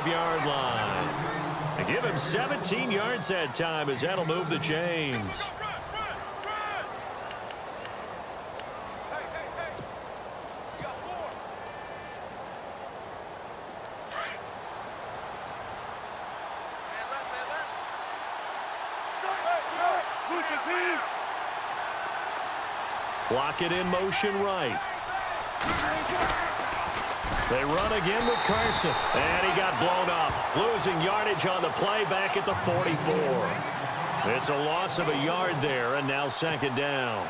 45-yard line. They give him 17 yards that time as that'll move the chains. Block it in motion right. They run again with Carson. And he got blown up. Losing yardage on the play back at the 44. It's a loss of a yard there, and now second down.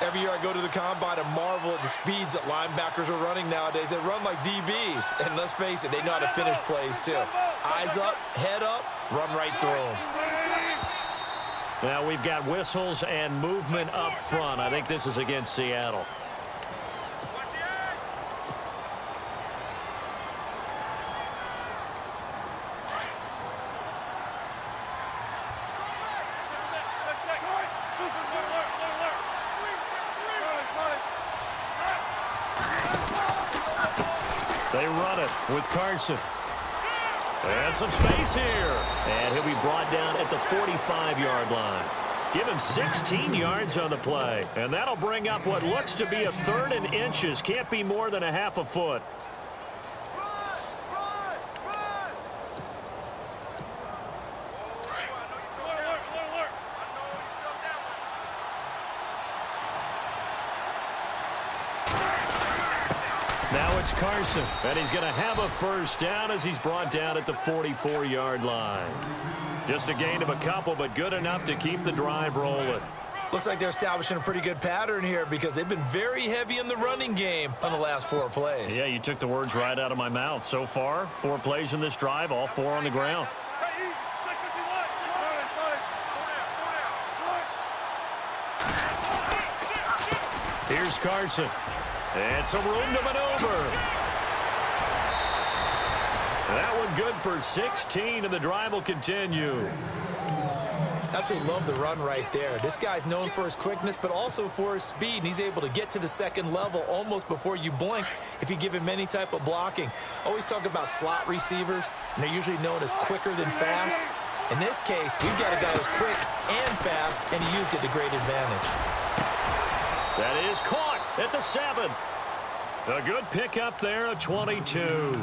Every year I go to the combine and marvel at the speeds that linebackers are running nowadays. They run like DBs. And let's face it, they know how to finish plays too. Eyes up, head up, run right through them. Now we've got whistles and movement up front. I think this is against Seattle. They run it with Carson. And some space here. And he'll be brought down at the 45-yard line. Give him 16 yards on the play. And that'll bring up what looks to be a 3rd and inches. Can't be more than a half a foot. Now it's Carson, and he's going to have a first down as he's brought down at the 44-yard line. Just a gain of a couple, but good enough to keep the drive rolling. Looks like they're establishing a pretty good pattern here because they've been very heavy in the running game on the last 4 plays. Yeah, you took the words right out of my mouth. So far, 4 plays in this drive, all 4 on the ground. Here's Carson. And some room to maneuver. That one good for 16, and the drive will continue. Absolutely love the run right there. This guy's known for his quickness, but also for his speed, and he's able to get to the second level almost before you blink if you give him any type of blocking. Always talk about slot receivers, and they're usually known as quicker than fast. In this case, we've got a guy who's quick and fast, and he used it to great advantage. That is caught at the 7. A good pickup there at 22.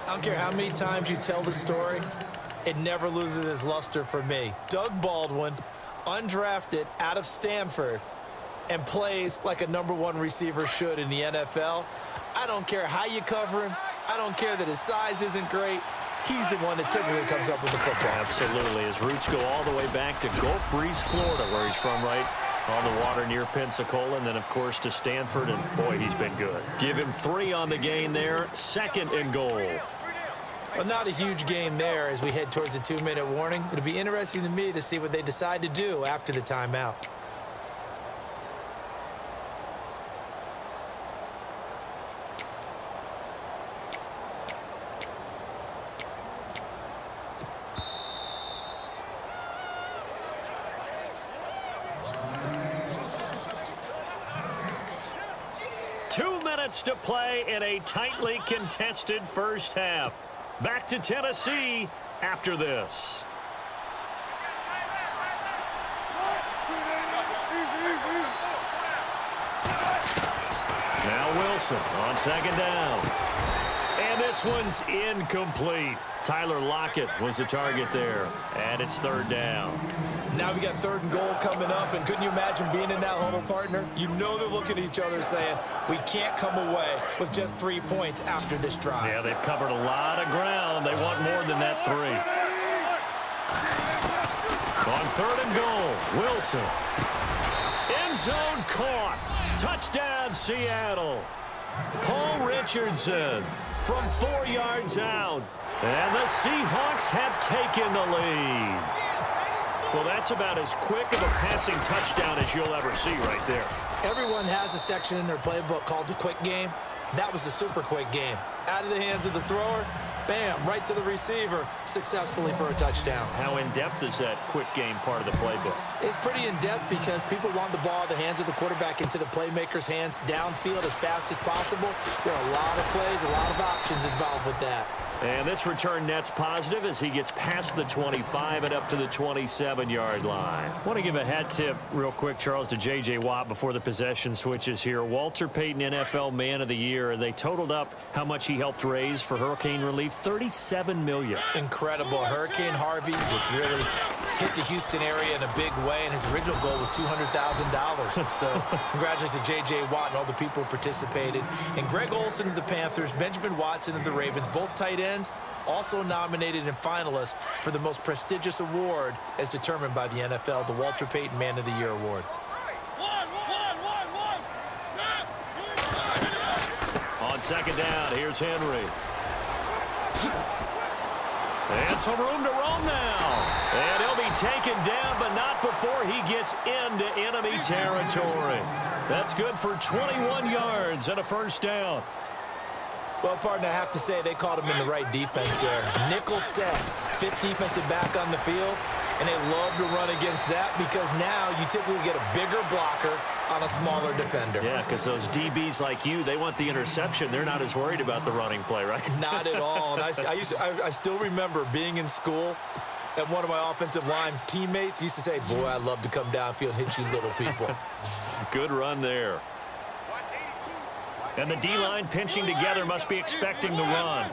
I don't care how many times you tell the story, it never loses its luster for me. Doug Baldwin, undrafted out of Stanford, and plays like a #1 receiver should in the NFL. I don't care how you cover him. I don't care that his size isn't great. He's the one that typically comes up with the football. Absolutely. His roots go all the way back to Gulf Breeze, Florida, where he's from, right on the water near Pensacola, and then, of course, to Stanford, and, boy, he's been good. Give him 3 on the gain there, 2nd and goal. Well, not a huge gain there as we head towards the 2-minute warning. It'll be interesting to me to see what they decide to do after the timeout. To play in a tightly contested first half. Back to Tennessee after this. Now Wilson on 2nd down. And this one's incomplete. Tyler Lockett was the target there. And it's 3rd down. Now we got 3rd and goal coming up, and couldn't you imagine being in that huddle, partner? You know they're looking at each other saying, we can't come away with just 3 points after this drive. Yeah, they've covered a lot of ground. They want more than that 3. On 3rd and goal, Wilson. End zone caught. Touchdown, Seattle. Paul Richardson from 4 yards out. And the Seahawks have taken the lead. Well, that's about as quick of a passing touchdown as you'll ever see right there. Everyone has a section in their playbook called the quick game. That was the super quick game. Out of the hands of the thrower, bam, right to the receiver, successfully for a touchdown. How in-depth is that quick game part of the playbook? It's pretty in-depth because people want the ball in the hands of the quarterback into the playmaker's hands downfield as fast as possible. There are a lot of plays, a lot of options involved with that. And this return net's positive as he gets past the 25 and up to the 27-yard line. I want to give a hat tip real quick, Charles, to J.J. Watt before the possession switches here. Walter Payton NFL Man of the Year. They totaled up how much he helped raise for hurricane relief, $37 million. Incredible. Hurricane Harvey, which really hit the Houston area in a big way, and his original goal was $200,000. So congratulations to J.J. Watt and all the people who participated. And Greg Olsen of the Panthers, Benjamin Watson of the Ravens, both tight ends, also nominated and finalists for the most prestigious award as determined by the NFL, the Walter Payton Man of the Year Award. On second down, here's Henry. And some room to roam now. And he'll be taken down, but not before he gets into enemy territory. That's good for 21 yards and a first down. Well, partner, I have to say they called him in the right defense there. Nickel set, fifth defensive back on the field, and they love to run against that because now you typically get a bigger blocker on a smaller defender. Yeah, because those DBs like you, they want the interception. They're not as worried about the running play, right? Not at all. And I still remember being in school, and one of my offensive line teammates used to say, boy, I love to come downfield and hit you little people. Good run there. And the D-line pinching together must be expecting the run.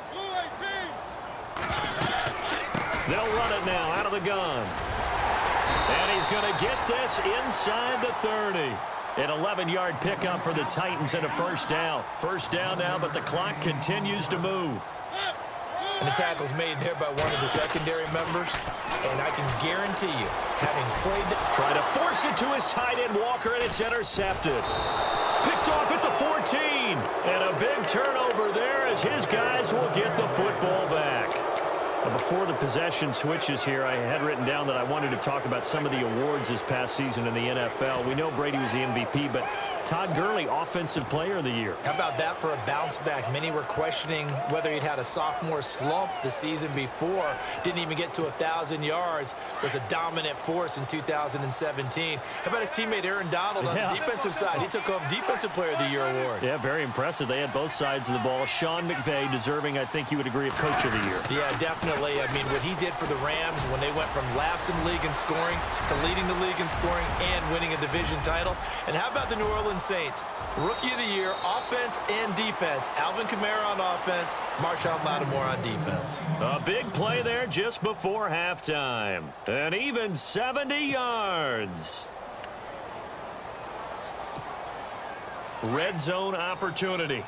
They'll run it now out of the gun. And he's going to get this inside the 30. An 11-yard pickup for the Titans and a first down. First down now, but the clock continues to move. And the tackle's made there by one of the secondary members. And I can guarantee you, having played... Try to force it to his tight end, Walker, and it's intercepted. Picked off at the 14. And a big turnover there as his guys will get the football back. Before the possession switches here, I had written down that I wanted to talk about some of the awards this past season in the NFL. We know Brady was the MVP, but Todd Gurley, Offensive Player of the Year. How about that for a bounce back? Many were questioning whether he'd had a sophomore slump the season before. Didn't even get to 1,000 yards. Was a dominant force in 2017. How about his teammate Aaron Donald on the defensive side? He took home Defensive Player of the Year award. Yeah, very impressive. They had both sides of the ball. Sean McVay deserving, I think you would agree, of Coach of the Year. Yeah, definitely. I mean, what he did for the Rams when they went from last in the league in scoring to leading the league in scoring and winning a division title. And how about the New Orleans Saints? Rookie of the Year, offense and defense. Alvin Kamara on offense, Marshawn Lattimore on defense. A big play there just before halftime. An even 70 yards. Red zone opportunity.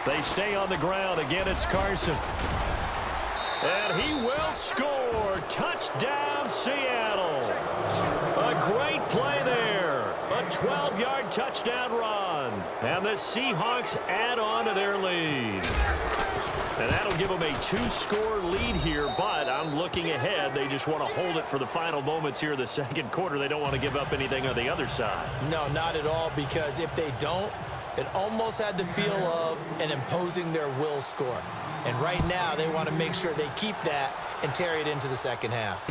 They stay on the ground. Again, it's Carson. And he will score. Touchdown, Seattle. A great play there. A 12-yard touchdown run. And the Seahawks add on to their lead. And that'll give them a 2-score lead here, but I'm looking ahead. They just want to hold it for the final moments here in the second quarter. They don't want to give up anything on the other side. No, not at all, because if they don't, it almost had the feel of an imposing their will score. And right now, they want to make sure they keep that and carry it into the second half.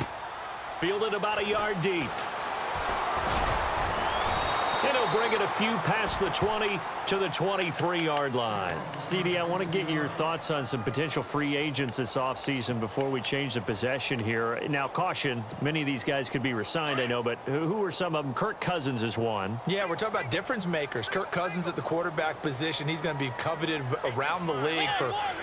Fielded about a yard deep. And he'll bring it a few past the 20 to the 23-yard line. CD, I want to get your thoughts on some potential free agents this offseason before we change the possession here. Now, caution, many of these guys could be re-signed, I know, but who are some of them? Kirk Cousins is one. Yeah, we're talking about difference makers. Kirk Cousins at the quarterback position. He's going to be coveted around the league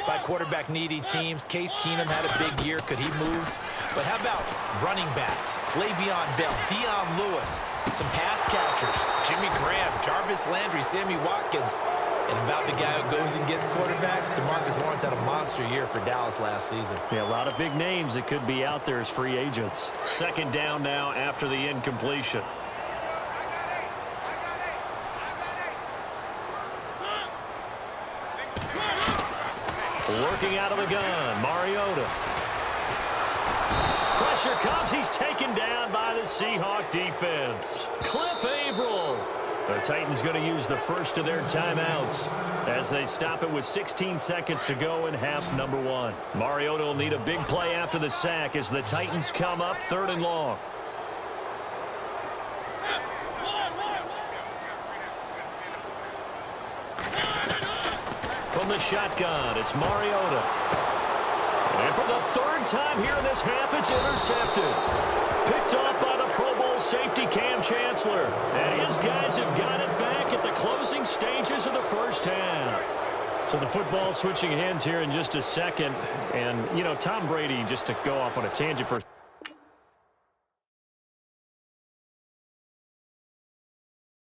by quarterback-needy teams. Case Keenum had a big year. Could he move? But how about running backs? Le'Veon Bell, Dion Lewis, some pass catchers. Jimmy Graham, Jarvis Landry, Sammy Watkins. And about the guy who goes and gets quarterbacks, DeMarcus Lawrence had a monster year for Dallas last season. Yeah, a lot of big names that could be out there as free agents. Second down now after the incompletion. Working out of the gun, Mariota. Pressure comes. He's taken down by the Seahawk defense. Cliff Averill. The Titans going to use the first of their timeouts as they stop it with 16 seconds to go in half number one. Mariota will need a big play after the sack as the Titans come up 3rd and long. From the shotgun, it's Mariota. And for the third time here in this half, it's intercepted. Picked off by the Pro Bowl safety Cam Chancellor. And his guys have got it back at the closing stages of the first half. So the football switching hands here in just a second. And, you know, Tom Brady, just to go off on a tangent for